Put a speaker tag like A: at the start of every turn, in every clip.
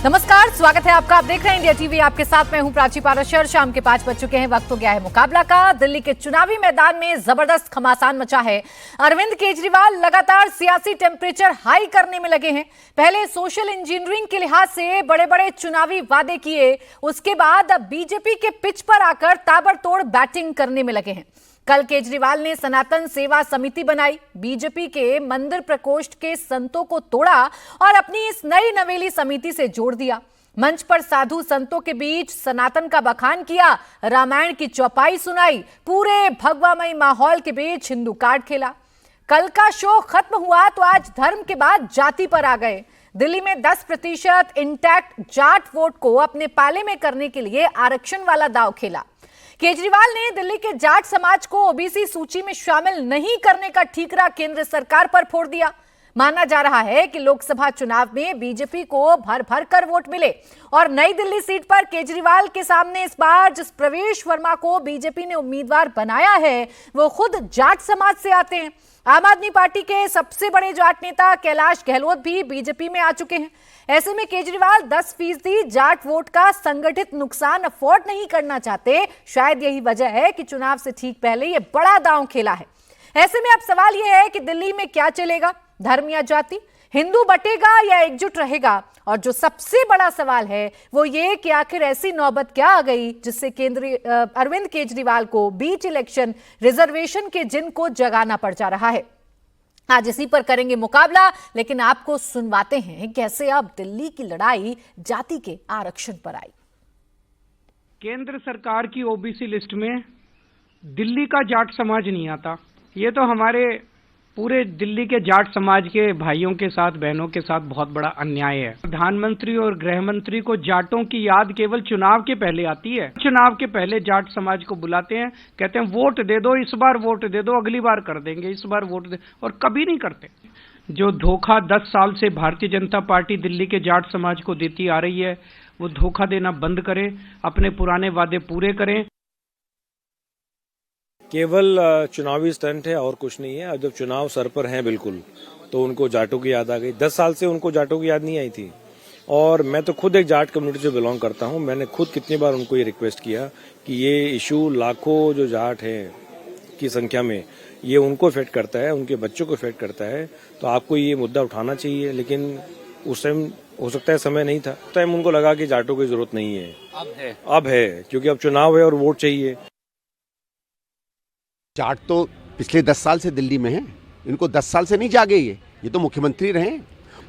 A: नमस्कार, स्वागत है आपका। आप देख रहे हैं इंडिया टीवी। आपके साथ मैं हूं प्राची पाराशर। शाम के 5 बज चुके हैं। वक्त हो गया है मुकाबला का। दिल्ली के चुनावी मैदान में जबरदस्त घमासान मचा है। अरविंद केजरीवाल लगातार सियासी टेम्परेचर हाई करने में लगे हैं। पहले सोशल इंजीनियरिंग के लिहाज से बड़े बड़े चुनावी वादे किए, उसके बाद अब बीजेपी के पिच पर आकर ताबड़तोड़ बैटिंग करने में लगे हैं। कल केजरीवाल ने सनातन सेवा समिति बनाई, बीजेपी के मंदिर प्रकोष्ठ के संतों को तोड़ा और अपनी इस नई नवेली समिति से जोड़ दिया। मंच पर साधु संतों के बीच सनातन का बखान किया, रामायण की चौपाई सुनाई, पूरे भगवामय माहौल के बीच हिंदू कार्ड खेला। कल का शो खत्म हुआ तो आज धर्म के बाद जाति पर आ गए। दिल्ली में 10% इंटैक्ट जाट वोट को अपने पाले में करने के लिए आरक्षण वाला दांव खेला। केजरीवाल ने दिल्ली के जाट समाज को ओबीसी सूची में शामिल नहीं करने का ठीकरा केंद्र सरकार पर फोड़ दिया। माना जा रहा है कि लोकसभा चुनाव में बीजेपी को भर भर कर वोट मिले और नई दिल्ली सीट पर केजरीवाल के सामने इस बार जिस प्रवेश वर्मा को बीजेपी ने उम्मीदवार बनाया है वो खुद जाट समाज से आते हैं। आम आदमी पार्टी के सबसे बड़े जाट नेता कैलाश गहलोत भी बीजेपी में आ चुके हैं। ऐसे में केजरीवाल 10% जाट वोट का संगठित नुकसान अफोर्ड नहीं करना चाहते। शायद यही वजह है कि चुनाव से ठीक पहले ये बड़ा दांव खेला है। ऐसे में अब सवाल यह है कि दिल्ली में क्या चलेगा, धर्म या जाति, हिंदू बटेगा या एकजुट रहेगा? और जो सबसे बड़ा सवाल है वो ये कि आखिर ऐसी नौबत क्या आ गई जिससे केंद्रीय अरविंद केजरीवाल को बीच इलेक्शन रिजर्वेशन के जिन को जगाना पड़ जा रहा है। आज इसी पर करेंगे मुकाबला, लेकिन आपको सुनवाते हैं कैसे अब दिल्ली की लड़ाई जाति के आरक्षण पर आई।
B: केंद्र सरकार की ओबीसी लिस्ट में दिल्ली का जाट समाज नहीं आता। ये तो हमारे पूरे दिल्ली के जाट समाज के भाइयों के साथ, बहनों के साथ बहुत बड़ा अन्याय है। प्रधानमंत्री और गृह मंत्री को जाटों की याद केवल चुनाव के पहले आती है। चुनाव के पहले जाट समाज को बुलाते हैं, कहते हैं वोट दे दो, इस बार वोट दे दो, अगली बार कर देंगे, इस बार वोट दे, और कभी नहीं करते। जो धोखा 10 साल से भारतीय जनता पार्टी दिल्ली के जाट समाज को देती आ रही है, वो धोखा देना बंद करें, अपने पुराने वादे पूरे करें।
C: केवल चुनावी स्टंट है और कुछ नहीं है। अब जब चुनाव सर पर हैं बिल्कुल, तो उनको जाटों की याद आ गई। 10 साल से उनको जाटों की याद नहीं आई थी। और मैं तो खुद एक जाट कम्युनिटी से बिलोंग करता हूं। मैंने खुद कितनी बार उनको ये रिक्वेस्ट किया कि ये इशू लाखों जो जाट हैं की संख्या में, ये उनको इफेक्ट करता है, उनके बच्चों को इफेक्ट करता है, तो आपको ये मुद्दा उठाना चाहिए। लेकिन उस टाइम हो सकता है समय नहीं था, उस टाइम उनको लगा कि जाटों की जरूरत नहीं है। अब है क्योंकि अब चुनाव है और वोट चाहिए।
D: जाट तो पिछले 10 साल से दिल्ली में हैं। इनको 10 साल से नहीं जागे ये तो मुख्यमंत्री रहे।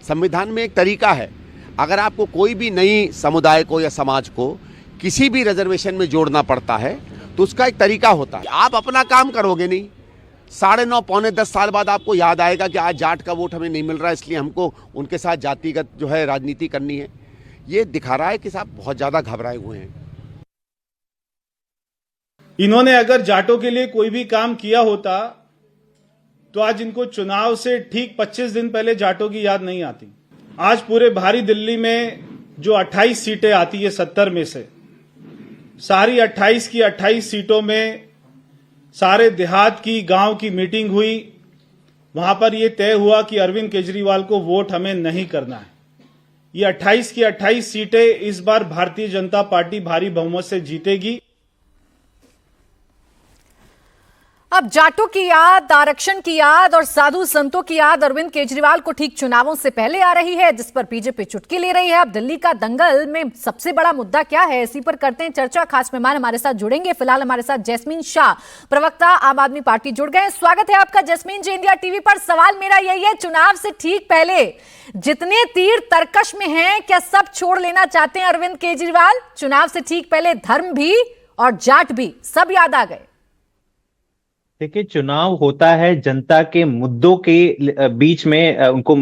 D: संविधान में एक तरीका है, अगर आपको कोई भी नई समुदाय को या समाज को किसी भी रिजर्वेशन में जोड़ना पड़ता है तो उसका एक तरीका होता है। आप अपना काम करोगे नहीं, 9.5 पौने 10 साल बाद आपको याद आएगा कि आज जाट का वोट हमें नहीं मिल रहा है, इसलिए हमको उनके साथ जातिगत जो है राजनीति करनी है। ये दिखा रहा है कि साहब बहुत ज्यादा घबराए हुए हैं।
E: इन्होंने अगर जाटों के लिए कोई भी काम किया होता तो आज इनको चुनाव से ठीक 25 दिन पहले जाटों की याद नहीं आती। आज पूरे भारी दिल्ली में जो 28 सीटें आती है 70 में से, सारी 28 की 28 सीटों में सारे देहात की, गांव की मीटिंग हुई। वहां पर यह तय हुआ कि अरविंद केजरीवाल को वोट हमें नहीं करना है। ये 28 की 28 सीटें इस बार भारतीय जनता पार्टी भारी बहुमत से जीतेगी।
A: अब जाटों की याद, आरक्षण की याद और साधु संतों की याद अरविंद केजरीवाल को ठीक चुनावों से पहले आ रही है, जिस पर बीजेपी चुटकी ले रही है। अब दिल्ली का दंगल में सबसे बड़ा मुद्दा क्या है, इसी पर करते हैं चर्चा। खास मेहमान हमारे साथ जुड़ेंगे। फिलहाल हमारे साथ जैस्मीन शाह, प्रवक्ता आम आदमी पार्टी, जुड़ गए। स्वागत है आपका जैस्मीन जी इंडिया टीवी पर। सवाल मेरा यही है, चुनाव से ठीक पहले जितने तीर तरकश में हैं, क्या सब छोड़ लेना चाहते हैं अरविंद केजरीवाल? चुनाव से ठीक पहले धर्म भी और जाट भी सब याद आ गए।
F: देखिए, चुनाव होता है जनता के मुद्दों के बीच में, उनको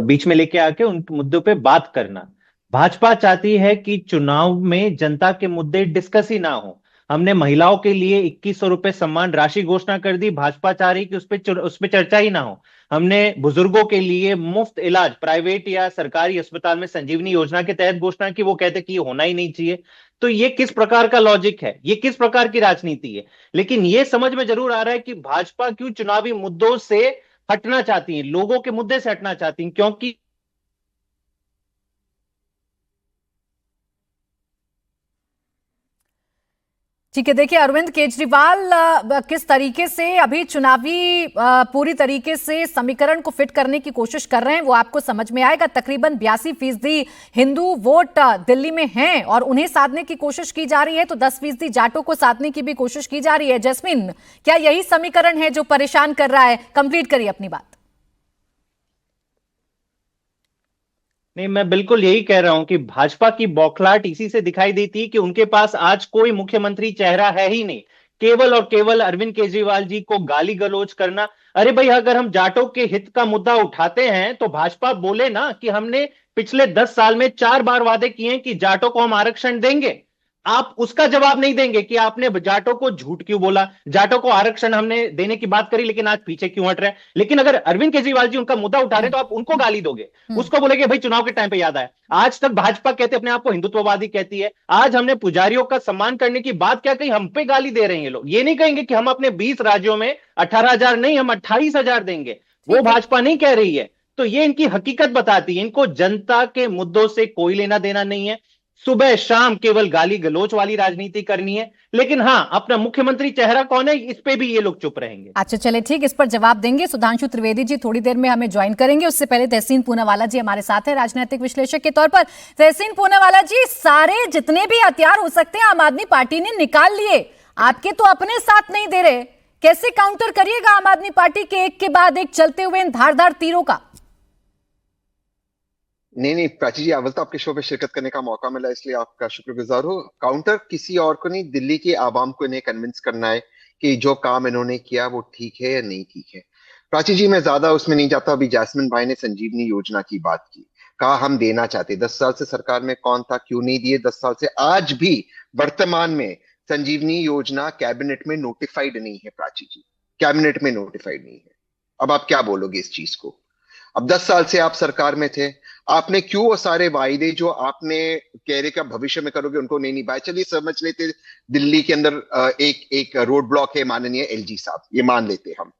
F: बीच में लेके आके उन मुद्दों पे बात करना। भाजपा चाहती है कि चुनाव में जनता के मुद्दे डिस्कस ही ना हो। हमने महिलाओं के लिए 2100 रुपए सम्मान राशि घोषणा कर दी, भाजपा चाह रही कि उस पे चर्चा ही ना हो। हमने बुजुर्गों के लिए मुफ्त इलाज प्राइवेट या सरकारी अस्पताल में संजीवनी योजना के तहत घोषणा की, वो कहते कि ये होना ही नहीं चाहिए। तो ये किस प्रकार का लॉजिक है, ये किस प्रकार की राजनीति है? लेकिन ये समझ में जरूर आ रहा है कि भाजपा क्यों चुनावी मुद्दों से हटना चाहती है, लोगों के मुद्दे से हटना चाहती है, क्योंकि
A: ठीक है, देखिए अरविंद केजरीवाल किस तरीके से अभी चुनावी पूरी तरीके से समीकरण को फिट करने की कोशिश कर रहे हैं वो आपको समझ में आएगा। तकरीबन 82% हिंदू वोट दिल्ली में हैं और उन्हें साधने की कोशिश की जा रही है, तो 10% जाटों को साधने की भी कोशिश की जा रही है। जैस्मिन, क्या यही समीकरण है जो परेशान कर रहा है? कंप्लीट करिए अपनी बात।
F: नहीं, मैं बिल्कुल यही कह रहा हूं कि भाजपा की बौखलाहट इसी से दिखाई देती है कि उनके पास आज कोई मुख्यमंत्री चेहरा है ही नहीं। केवल और केवल अरविंद केजरीवाल जी को गाली गलौज करना। अरे भाई, अगर हम जाटों के हित का मुद्दा उठाते हैं तो भाजपा बोले ना कि हमने पिछले 10 साल में 4 बार वादे किए हैं कि जाटों को हम आरक्षण देंगे। आप उसका जवाब नहीं देंगे कि आपने जाटों को झूठ क्यों बोला, जाटों को आरक्षण हमने देने की बात करी लेकिन आज पीछे क्यों हट रहे हैं। लेकिन अगर अरविंद केजरीवाल जी उनका मुद्दा उठा रहे हैं तो आप उनको गाली दोगे, उसको बोलेगे भाई चुनाव के टाइम पे याद आया। आज तक भाजपा कहते अपने आप को हिंदुत्ववादी कहती है, आज हमने पुजारियों का सम्मान करने की बात क्या कही, हम पे गाली दे रहे हैं ये लोग। ये नहीं कहेंगे कि हम अपने 20 राज्यों में 18,000 नहीं, हम 28,000 देंगे, वो भाजपा नहीं कह रही है। तो ये इनकी हकीकत बताती है, इनको जनता के मुद्दों से कोई लेना देना नहीं है। सुबह शाम केवल गाली गलोच वाली राजनीति करनी है। लेकिन हां, अपना मुख्यमंत्री चेहरा कौन है इस पे भी ये लोग चुप रहेंगे।
A: अच्छा, चले ठीक, इस पर जवाब देंगे सुधांशु त्रिवेदी जी थोड़ी देर में हमें ज्वाइन करेंगे। उससे पहले तहसीन पूनावाला जी हमारे साथ है राजनीतिक विश्लेषक के तौर पर। तहसीन पूनावाला जी, सारे जितने भी हथियार हो सकते हैं आम आदमी पार्टी ने निकाल लिए, आपके तो अपने साथ नहीं दे रहे। कैसे काउंटर करिएगा आम आदमी पार्टी के एक के बाद एक चलते हुए इन धारदार तीरों का?
G: नहीं प्राची जी, अव्वल तो आपके शो पे शिरकत करने का मौका मिला, इसलिए आपका शुक्रगुजार हो। काउंटर किसी और को नहीं, दिल्ली के आवाम को इन्हें कन्विंस करना है कि जो काम इन्होंने किया वो ठीक है या नहीं ठीक है। प्राची जी, मैं ज्यादा उसमें नहीं जाता। अभी जैस्मिन भाई ने संजीवनी योजना की बात की, कहा हम देना चाहते। 10 साल से सरकार में कौन था, क्यों नहीं दिए 10 साल से? आज भी वर्तमान में संजीवनी योजना कैबिनेट में नोटिफाइड नहीं है प्राची जी, कैबिनेट में नोटिफाइड नहीं है। अब आप क्या बोलोगे इस चीज को? अब 10 साल से आप सरकार में थे, आपने क्यों वो सारे वायदे जो आपने कह रहे कि भविष्य में करोगे उनको नहीं निभाए? चलिए समझ लेते दिल्ली के अंदर एक रोड ब्लॉक है माननीय एलजी साहब, ये मान लेते हम।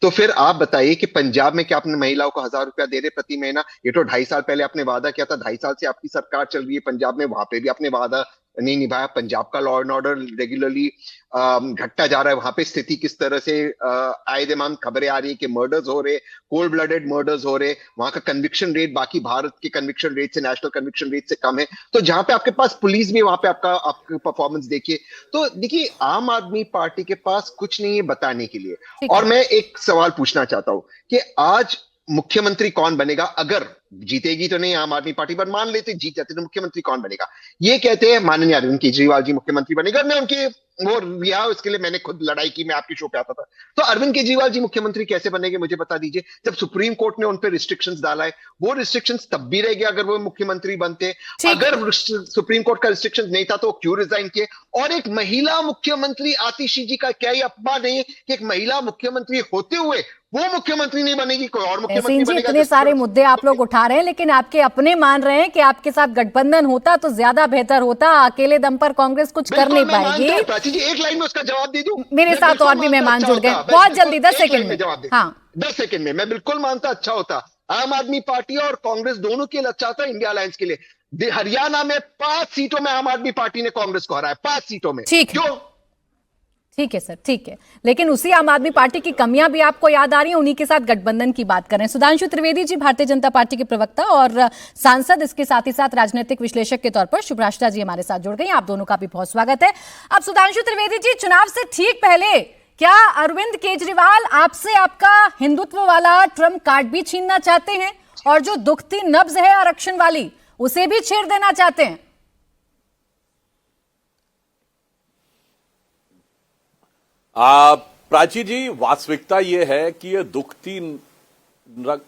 G: तो फिर आप बताइए कि पंजाब में क्या आपने महिलाओं को 1,000 रुपया दे रहे प्रति महीना? ये तो 2.5 साल पहले आपने वादा किया था। 2.5 साल से आपकी सरकार चल रही है पंजाब में, वहां पे भी आपने वादा नहीं निभाया। पंजाब का लॉ एंड ऑर्डर रेगुलरली घटता जा रहा है। वहां पे स्थिति किस तरह से आए दिन खबरें आ रही है कि मर्डर्स हो रहे, कोल्ड ब्लडेड मर्डर्स हो रहे। वहां का कन्विक्शन रेट बाकी भारत के कन्विक्शन रेट से, नेशनल कन्विक्शन रेट से कम है। तो जहां पे आपके पास पुलिस भी, वहां पे आपका परफॉर्मेंस देखिए। तो देखिए, आम आदमी पार्टी के पास कुछ नहीं है बताने के लिए। और मैं एक सवाल पूछना चाहता हूं कि आज मुख्यमंत्री कौन बनेगा? अगर जीतेगी तो नहीं आम आदमी पार्टी, पर मान लेते जीत जाते तो मुख्यमंत्री कौन बनेगा? ये कहते हैं माननीय अरविंद केजरीवाल जी मुख्यमंत्री बनेगा। मैं उनके वो रिहा, उसके लिए मैंने खुद लड़ाई की, मैं आपके शो पे आता था। तो अरविंद केजरीवाल जी मुख्यमंत्री कैसे बनेंगे मुझे बता दीजिए। जब सुप्रीम कोर्ट ने उन पर रिस्ट्रिक्शंस डाला है, वो रिस्ट्रिक्शंस तब भी रह गए अगर वो मुख्यमंत्री बनते। अगर सुप्रीम कोर्ट का रिस्ट्रिक्शंस नहीं था तो क्यों रिजाइन किए? और एक महिला मुख्यमंत्री आतिशी जी का क्या ये अपमान नहीं कि एक महिला मुख्यमंत्री होते हुए वो मुख्यमंत्री नहीं बनेगी, कोई और मुख्यमंत्री बनेगा?
A: इतने सारे मुद्दे आप लोग उठा रहे हैं, लेकिन आपके अपने मान रहे हैं कि आपके साथ गठबंधन होता तो ज्यादा बेहतर होता। अकेले दम पर कांग्रेस कुछ कर नहीं पाएगी।
G: प्राची जी, एक लाइन में उसका जवाब दे दूं?
A: मेरे साथ और भी मेहमान जुड़ गए, बहुत जल्दी 10 सेकंड में
G: जवाब दे।
A: हाँ
G: 10 सेकंड में। मैं बिल्कुल मानता अच्छा होता, आम आदमी पार्टी और कांग्रेस दोनों के लिए अच्छा था, इंडिया अलायंस के लिए। हरियाणा में 5 सीटों में आम आदमी पार्टी ने कांग्रेस को हराया, 5 सीटों में।
A: ठीक है सर, ठीक है। लेकिन उसी आम आदमी पार्टी की कमियां भी आपको याद आ रही हैं, उन्हीं के साथ गठबंधन की बात कर रहे हैं। सुधांशु त्रिवेदी जी भारतीय जनता पार्टी के प्रवक्ता और सांसद, इसके साथ ही साथ राजनीतिक विश्लेषक के तौर पर शुभ्राष्टा जी हमारे साथ जुड़ गई। आप दोनों का भी बहुत स्वागत है। अब सुधांशु त्रिवेदी जी, चुनाव से ठीक पहले क्या अरविंद केजरीवाल आपसे आपका हिंदुत्व वाला ट्रम्प कार्ड भी छीनना चाहते हैं और जो दुखती नब्ज है आरक्षण वाली उसे भी छेड़ देना चाहते हैं?
H: प्राची जी, वास्तविकता ये है कि ये दुखती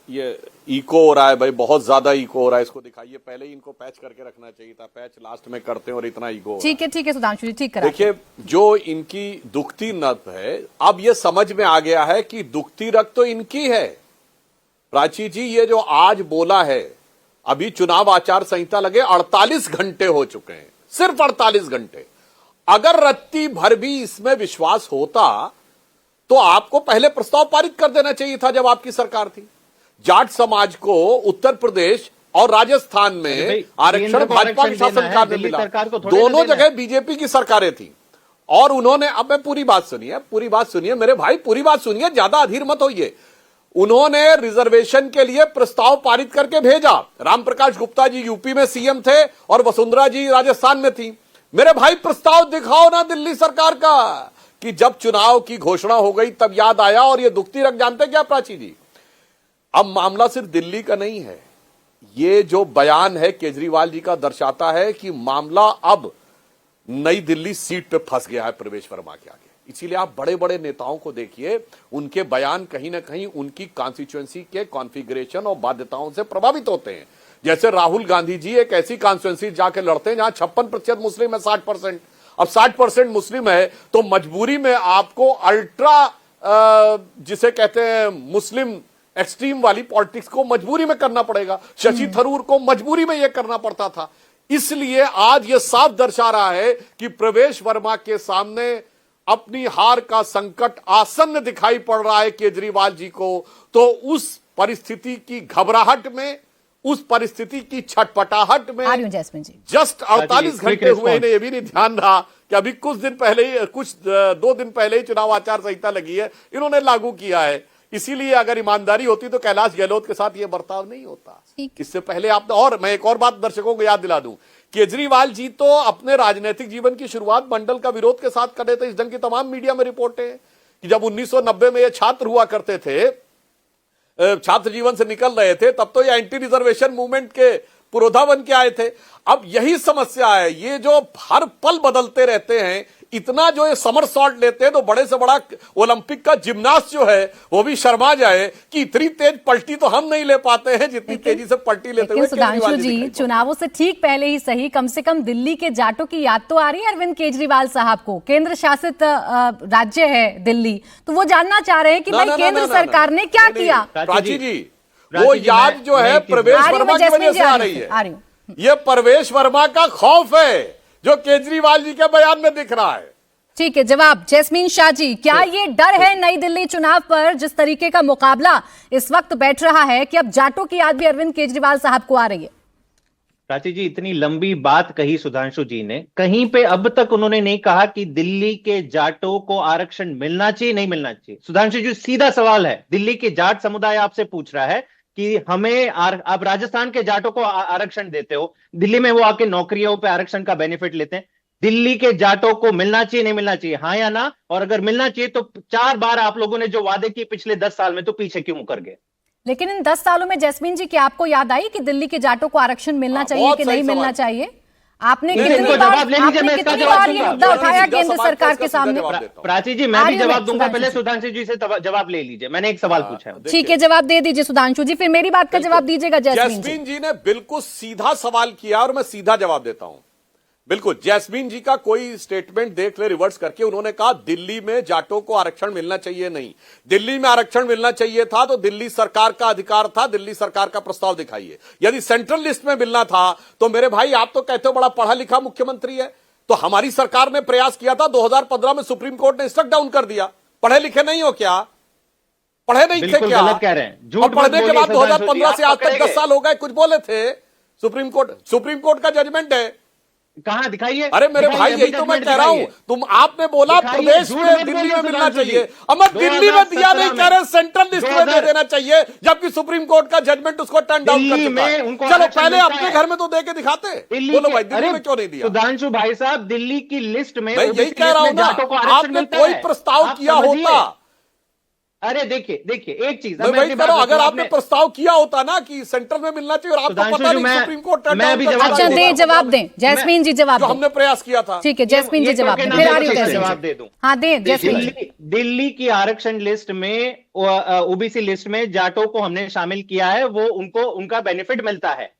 H: ये इको हो रहा है भाई, बहुत ज्यादा इको हो रहा है। इसको दिखाइए, पहले ही इनको पैच करके रखना चाहिए था, पैच लास्ट में करते हैं और इतना इको।
A: ठीक है सुधांशु जी, ठीक करा।
H: देखिए, जो इनकी दुखती रग है, अब ये समझ में आ गया है कि दुखती रग तो इनकी है। प्राची जी, ये जो आज बोला है, अभी चुनाव आचार संहिता लगे 48 घंटे हो चुके हैं, सिर्फ 48 घंटे। अगर रत्ती भर भी इसमें विश्वास होता तो आपको पहले प्रस्ताव पारित कर देना चाहिए था जब आपकी सरकार थी। जाट समाज को उत्तर प्रदेश और राजस्थान में आरक्षण भाजपा के शासनकाल में मिला, दोनों जगह बीजेपी की सरकारें थी। और उन्होंने, अब मैं पूरी बात सुनिए मेरे भाई, पूरी बात सुनिए, ज्यादा अधीर मत होइए। उन्होंने रिजर्वेशन के लिए प्रस्ताव पारित करके भेजा। रामप्रकाश गुप्ता जी यूपी में सीएम थे और वसुंधरा जी राजस्थान में थी। मेरे भाई प्रस्ताव दिखाओ ना दिल्ली सरकार का, कि जब चुनाव की घोषणा हो गई तब याद आया। और ये दुखती रख जानते क्या प्राची जी, अब मामला सिर्फ दिल्ली का नहीं है। ये जो बयान है केजरीवाल जी का दर्शाता है कि मामला अब नई दिल्ली सीट पे फंस गया है प्रवेश वर्मा के आगे। इसीलिए आप बड़े बड़े नेताओं को देखिए, उनके बयान कहीं ना कहीं उनकी कॉन्स्टिट्यूएंसी के कॉन्फ़िगरेशन और बाध्यताओं से प्रभावित होते हैं। जैसे राहुल गांधी जी एक ऐसी कॉन्स्टिट्यूएंसी जाके लड़ते हैं जहां 56% मुस्लिम है, 60%। अब 60% मुस्लिम है तो मजबूरी में आपको अल्ट्रा जिसे कहते हैं मुस्लिम एक्सट्रीम वाली पॉलिटिक्स को मजबूरी में करना पड़ेगा। शशि थरूर को मजबूरी में यह करना पड़ता था। इसलिए आज यह साफ दर्शा रहा है कि प्रवेश वर्मा के सामने अपनी हार का संकट आसन्न दिखाई पड़ रहा है केजरीवाल जी को। तो उस परिस्थिति की घबराहट में, उस परिस्थिति की छटपटाहट में जस्ट 48 घंटे हुए इन्हें यह भी नहीं ध्यान रहा कि अभी कुछ 2 दिन पहले ही चुनाव आचार संहिता लगी है, इन्होंने लागू किया है। इसीलिए अगर ईमानदारी होती तो कैलाश गहलोत के साथ यह बर्ताव नहीं होता। इससे पहले आपने, और मैं एक और बात दर्शकों को याद दिला दूं, केजरीवाल जी तो अपने राजनीतिक जीवन की शुरुआत मंडल का विरोध के साथ कर रहे थे। इस ढंग की तमाम मीडिया में रिपोर्टें हैं कि जब 1990 में ये छात्र हुआ करते थे, छात्र जीवन से निकल रहे थे, तब तो ये एंटी रिजर्वेशन मूवमेंट के पुरोधा बन के आए थे। अब यही समस्या है, ये जो हर पल बदलते रहते हैं, इतना जो ये समर सॉल्ट लेते हैं तो बड़े से बड़ा ओलंपिक का जिम्नास्ट जो है वो भी शर्मा जाए कि इतनी तेज पलटी तो हम नहीं ले पाते हैं जितनी तेजी से पलटी लेते हुए
A: सुधांशु जी, चुनावों से ठीक पहले ही सही, कम से कम दिल्ली के जाटों की याद तो आ रही है अरविंद केजरीवाल साहब को। केंद्र शासित राज्य है दिल्ली, तो वो जानना चाह रहे हैं कि भाई केंद्र सरकार ने क्या किया।
H: प्राची जी, वो याद जो है प्रवेश वर्मा की वजह से आ रही है। ये प्रवेश वर्मा का खौफ है जो केजरीवाल जी के बयान में दिख रहा है।
A: ठीक है, जवाब जैस्मीन शाह जी, क्या ये डर है नई दिल्ली चुनाव पर जिस तरीके का मुकाबला इस वक्त बैठ रहा है कि अब जाटों की याद भी अरविंद केजरीवाल साहब को आ रही है?
F: प्राची जी, इतनी लंबी बात कही सुधांशु जी ने, कहीं पे अब तक उन्होंने नहीं कहा कि दिल्ली के जाटों को आरक्षण मिलना चाहिए नहीं मिलना चाहिए। सुधांशु जी, सीधा सवाल है, दिल्ली के जाट समुदाय आपसे पूछ रहा है कि हमें आप राजस्थान के जाटों को आरक्षण देते हो, दिल्ली में वो आके नौकरियों पे आरक्षण का बेनिफिट लेते हैं, दिल्ली के जाटों को मिलना चाहिए नहीं मिलना चाहिए, हाँ या ना? और अगर मिलना चाहिए तो 4 बार आप लोगों ने जो वादे किए पिछले 10 साल में, तो पीछे क्यों कर गए?
A: लेकिन इन 10 सालों में जैस्मीन जी, क्या आपको याद आई कि दिल्ली के जाटों को आरक्षण मिलना चाहिए कि नहीं मिलना चाहिए? आपने कितनी बार ये मुद्दा उठाया केंद्र सरकार के सामने?
F: प्राची जी, मैं भी जवाब दूंगा, पहले सुधांशु जी से जवाब ले लीजिए, मैंने एक सवाल पूछा है।
A: ठीक है, जवाब दे दीजिए सुधांशु जी, फिर मेरी बात का जवाब दीजिएगा
H: जैस्मीन जी ने बिल्कुल सीधा सवाल किया और मैं सीधा जवाब देता हूं। बिल्कुल, जैस्मीन जी का कोई स्टेटमेंट देख ले रिवर्स करके, उन्होंने कहा दिल्ली में जाटों को आरक्षण मिलना चाहिए नहीं। दिल्ली में आरक्षण मिलना चाहिए था तो दिल्ली सरकार का अधिकार था, दिल्ली सरकार का प्रस्ताव दिखाइए। यदि सेंट्रल लिस्ट में मिलना था तो मेरे भाई आप तो कहते हो बड़ा पढ़ा लिखा मुख्यमंत्री है, तो हमारी सरकार ने प्रयास किया था, 2015 में सुप्रीम कोर्ट ने स्ट्रक डाउन कर दिया। पढ़े लिखे नहीं हो क्या? पढ़े नहीं थे क्या?
F: कह रहे हैं।
H: और पढ़ने के बाद 2015 से आज तक 10 साल हो गए, कुछ बोले थे? सुप्रीम कोर्ट का जजमेंट है,
F: कहां दिखाइए?
H: अरे मेरे भाई, यही तो मैं कह रहा हूं। आपने बोला प्रदेश में दिल्ली में मिलना चाहिए, अब मैं दिल्ली में दिया नहीं कह रहे, सेंट्रल लिस्ट में दे देना चाहिए, जबकि सुप्रीम कोर्ट का जजमेंट उसको टर्न डाउन कर चुका है। चलो पहले अपने घर में तो दे के दिखाते, बोलो भाई दिल्ली में क्यों नहीं दिया?
F: सुधांशु भाई साहब, दिल्ली की लिस्ट में,
H: यही कह रहा हूं ना, आपने कोई प्रस्ताव किया होता।
F: अरे देखिए एक चीज,
H: अगर आपने प्रस्ताव किया होता ना कि सेंट्रल में मिलना चाहिए और आपको पता नहीं सुप्रीम कोर्ट
A: अच्छा दे जवाब दें जैस्मीन जी, जवाब
H: हमने प्रयास किया था।
A: ठीक है जैस्मीन जी, जवाब फिर आ रही हूं,
F: जवाब दे दूं।
A: हाँ दे जैस्मीन।
F: दिल्ली की आरक्षण लिस्ट में, ओबीसी लिस्ट में जाटों को हमने शामिल किया है, वो उनका बेनिफिट मिलता है।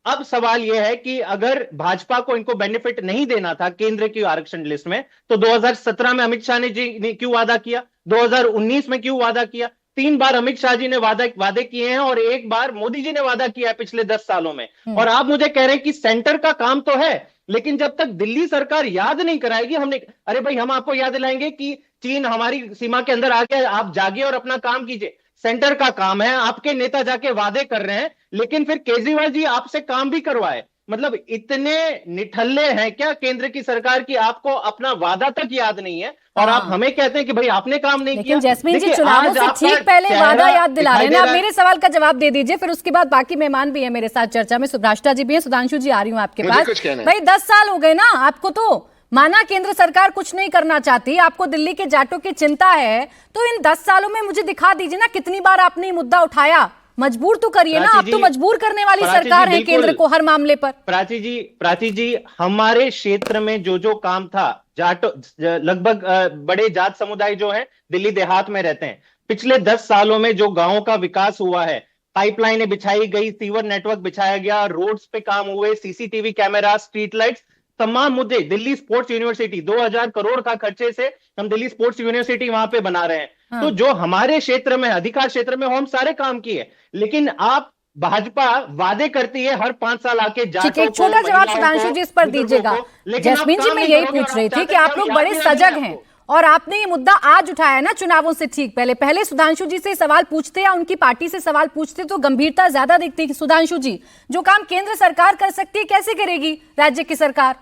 F: अब सवाल यह है कि अगर भाजपा को इनको बेनिफिट नहीं देना था केंद्र की आरक्षण लिस्ट में, तो 2017 में अमित शाह ने क्यों वादा किया? 2019 में क्यों वादा किया? 3 बार अमित शाह जी ने वादे किए हैं और 1 बार मोदी जी ने वादा किया है पिछले 10 सालों में। और आप मुझे कह रहे हैं कि सेंटर का काम तो है, लेकिन जब तक दिल्ली सरकार याद नहीं कराएगी, अरे भाई हम आपको याद दिलाएंगे कि चीन हमारी सीमा के अंदर आ गया, आप जागिए और अपना काम कीजिए। सेंटर का काम है, आपके नेता जाके वादे कर रहे हैं, लेकिन फिर केजरीवाल जी आपसे काम भी करवाए, मतलब इतने निठल्ले हैं क्या केंद्र की सरकार की आपको अपना वादा तक याद नहीं है, और आप हमें कहते हैं कि भाई आपने काम नहीं किया।
A: लेकिन जैस्मीन जी
F: देखिए,
A: चुनावों
F: आज
A: से
F: आपका
A: ठीक पहले
F: चेहरा
A: वादा याद दिला रहे हैं ना।
F: दिखाई
A: आप
F: दे रहा है।
A: मेरे सवाल का जवाब दे दीजिए, फिर उसके बाद बाकी मेहमान भी है मेरे साथ चर्चा में। सुभाष्टा जी भी है। सुधांशु जी आ रही हूँ आपके
G: मुझे
A: पास।
G: कुछ कहना है।
A: भाई 10 साल हो गए ना आपको, तो माना केंद्र सरकार कुछ नहीं करना चाहती, आपको दिल्ली के जाटों की चिंता है, तो इन 10 सालों में मुझे दिखा दीजिए ना कितनी बार आपने ये मुद्दा उठाया। मजबूर तो करिए ना, आप तो मजबूर करने वाली सरकार है केंद्र को हर मामले पर।
F: प्राची जी हमारे क्षेत्र में जो जो काम था, जाटो लगभग बड़े जाट समुदाय जो है दिल्ली देहात में रहते हैं, पिछले 10 सालों में जो गांवों का विकास हुआ है, पाइपलाइनें बिछाई गई, सीवर नेटवर्क बिछाया गया, रोड्स पे काम हुए, सीसीटीवी कैमरा, स्ट्रीट लाइट्स, तमाम मुद्दे। दिल्ली स्पोर्ट्स यूनिवर्सिटी 2000 करोड़ का खर्चे से हम दिल्ली स्पोर्ट्स यूनिवर्सिटी वहां पे बना रहे हैं। तो जो हमारे क्षेत्र में, अधिकार क्षेत्र में हम सारे काम किए, लेकिन आप भाजपा वादे करती है हर 5 साल आके
A: ठीक है, एक छोटा जवाब सुधांशु जी इस पर दीजिएगा। जैस्मीन जी मैं यही पूछ रही थी कि आप लोग बड़े सजग हैं और आपने ये मुद्दा आज उठाया ना चुनावों से ठीक पहले। पहले सुधांशु जी से सवाल पूछते या उनकी पार्टी से सवाल पूछते तो गंभीरता ज्यादा दिखती कि सुधांशु जी जो काम केंद्र सरकार कर सकती है कैसे करेगी राज्य की सरकार?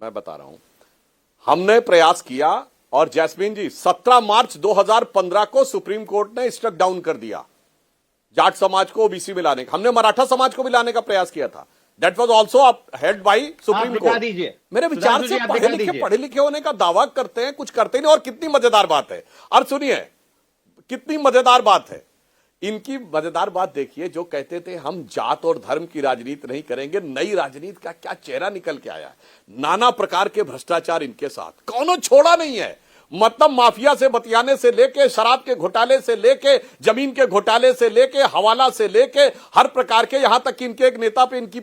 H: मैं बता रहा हूं, हमने प्रयास किया और जैस्मीन जी 17 मार्च 2015 को सुप्रीम कोर्ट ने स्ट्रक डाउन कर दिया जाट समाज को ओबीसी में लाने का। हमने मराठा समाज को भी लाने का प्रयास किया था। That was also held by supreme court. मेरे विचार से पढ़े लिखे होने का दावा करते हैं, कुछ करते नहीं। और कितनी मजेदार बात है, और सुनिए कितनी मजेदार बात है इनकी। मजेदार बात देखिए, जो कहते थे हम जात और धर्म की राजनीति नहीं करेंगे, नई राजनीति का क्या चेहरा निकल के आया। नाना प्रकार के भ्रष्टाचार इनके साथ, कौनो छोड़ा नहीं है। मतलब माफिया से बतियाने से लेके, शराब के घोटाले से लेके, जमीन के घोटाले से लेके, हवाला से लेके, हर प्रकार के, यहां तक कि इनके एक नेता पे उनकी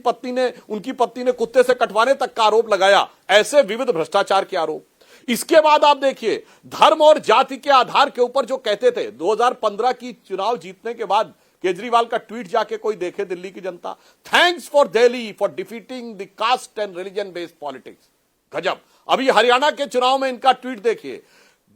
H: पत्नी ने कुत्ते से कटवाने तक का आरोप लगाया। ऐसे विविध भ्रष्टाचार के आरोप। इसके बाद आप देखिए, धर्म और जाति के आधार के ऊपर जो कहते थे, 2015 की चुनाव जीतने के बाद केजरीवाल का ट्वीट जाके कोई देखे दिल्ली की जनता, thanks for Delhi for defeating the caste and religion based politics. गजब। अभी हरियाणा के चुनाव में इनका ट्वीट देखिए,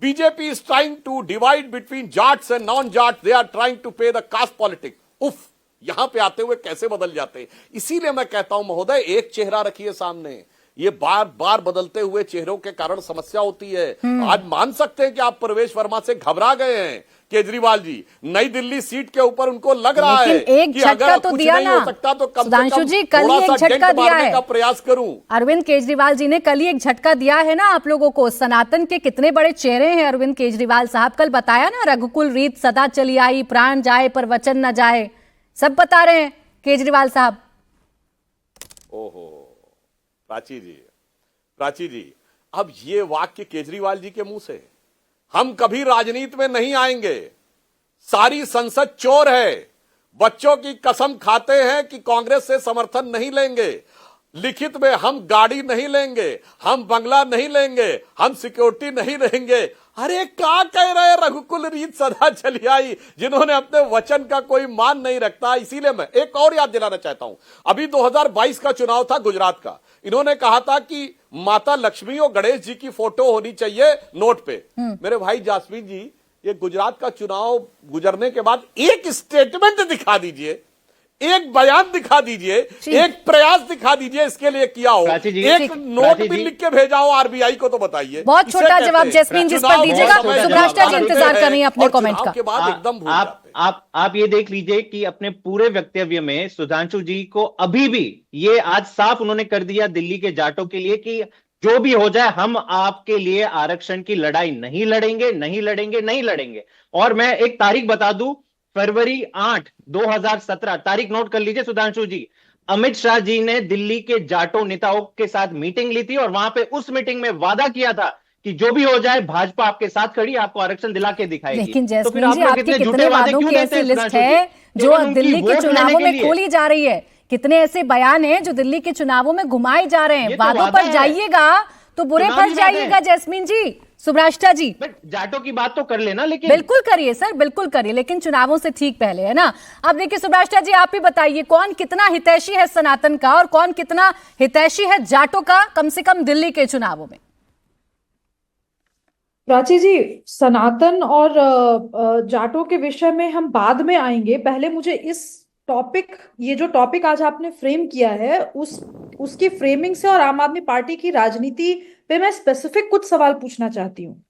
H: BJP is trying to divide between Jats and non Jats, they are trying to pay the caste politics. उफ, यहां पे आते हुए कैसे बदल जाते हैं। इसीलिए मैं कहता हूं महोदय, एक चेहरा रखिए सामने। ये बार बार बदलते हुए चेहरों के कारण समस्या होती है। आज मान सकते हैं कि आप प्रवेश वर्मा से घबरा गए हैं केजरीवाल जी। नई दिल्ली सीट के ऊपर उनको लग रहा है
A: एक झटका तो दिया ना सुधांशु जी, कल ही एक झटका दिया है।
H: का प्रयास करूं।
A: अरविंद केजरीवाल जी ने कल ही एक झटका दिया है ना आप लोगों को। सनातन के कितने बड़े चेहरे हैं अरविंद केजरीवाल साहब। कल बताया ना, रघुकुल रीत सदा चली आई, प्राण जाए पर वचन न जाए, सब बता रहे हैं केजरीवाल साहब।
H: ओहो प्राची जी, अब ये वाक्य केजरीवाल जी के मुंह से, हम कभी राजनीति में नहीं आएंगे, सारी संसद चोर है, बच्चों की कसम खाते हैं कि कांग्रेस से समर्थन नहीं लेंगे, लिखित में हम गाड़ी नहीं लेंगे, हम बंगला नहीं लेंगे, हम सिक्योरिटी नहीं लेंगे। अरे क्या कह रहे हैं, रघुकुल रीत सदा चली आई, जिन्होंने अपने वचन का कोई मान नहीं रखता। इसीलिए मैं एक और याद दिलाना चाहता हूं, अभी 2022 का चुनाव था गुजरात का, इन्होंने कहा था कि माता लक्ष्मी और गणेश जी की फोटो होनी चाहिए नोट पे। मेरे भाई जास्मीन जी, ये गुजरात का चुनाव गुजरने के बाद एक स्टेटमेंट दिखा दीजिए, एक बयान दिखा दीजिए, एक प्रयास दिखा दीजिए इसके लिए किया हो, एक नोट भी लिख के भेजा हो आरबीआई को, तो बताइए।
A: बहुत छोटा जवाब जैस्मीन जी इस पर दीजिएगा। सुभाष्टा जी इंतजार कर रही हैं अपने कमेंट का।
H: के बाद एकदम भूल जाते हैं।
F: आप ये देख लीजिए कि अपने पूरे वक्तव्य में सुधांशु जी को अभी भी ये आज साफ उन्होंने कर दिया दिल्ली के जाटों के लिए कि जो भी हो जाए हम आपके लिए आरक्षण की लड़ाई नहीं लड़ेंगे, नहीं लड़ेंगे, नहीं लड़ेंगे। और मैं एक तारीख बता दूं, फरवरी 8, 2017, तारीख नोट कर लीजिए सुधांशु जी। अमित शाह जी ने दिल्ली के जाटों नेताओं के साथ मीटिंग ली थी और वहां पे उस मीटिंग में वादा किया था कि जो भी हो जाए भाजपा आपके साथ खड़ी, आपको आरक्षण दिला के दिखाएगी।
A: लेकिन जैस्मीन जी, आपके कितने वादों की ऐसी लिस्ट है जो दिल्ली के चुनावों में खोली जा रही है? कितने ऐसे बयान हैं जो दिल्ली के चुनावों में घुमाए जा रहे हैं? वादों पर जाइएगा तो बुरे फंस जाइएगा जैस्मीन जी। सुभाष्टा जी,
F: जाटों की बात तो कर लेना, लेकिन
A: बिल्कुल करिए सर, बिल्कुल करिए, लेकिन चुनावों से ठीक पहले, है ना। अब देखिए सुभाष्टा जी, आप ही बताइए कौन कितना हितैषी है सनातन का और कौन कितना हितैषी है जाटों का, कम से कम दिल्ली के चुनावों में?
I: प्राची जी, सनातन और जाटों के विषय में हम बाद में आएंगे। पहले मुझे इस ये जो टॉपिक आज आपने फ्रेम किया है उसकी फ्रेमिंग से और आम आदमी पार्टी की राजनीति पे मैं स्पेसिफिक कुछ सवाल पूछना चाहती हूँ।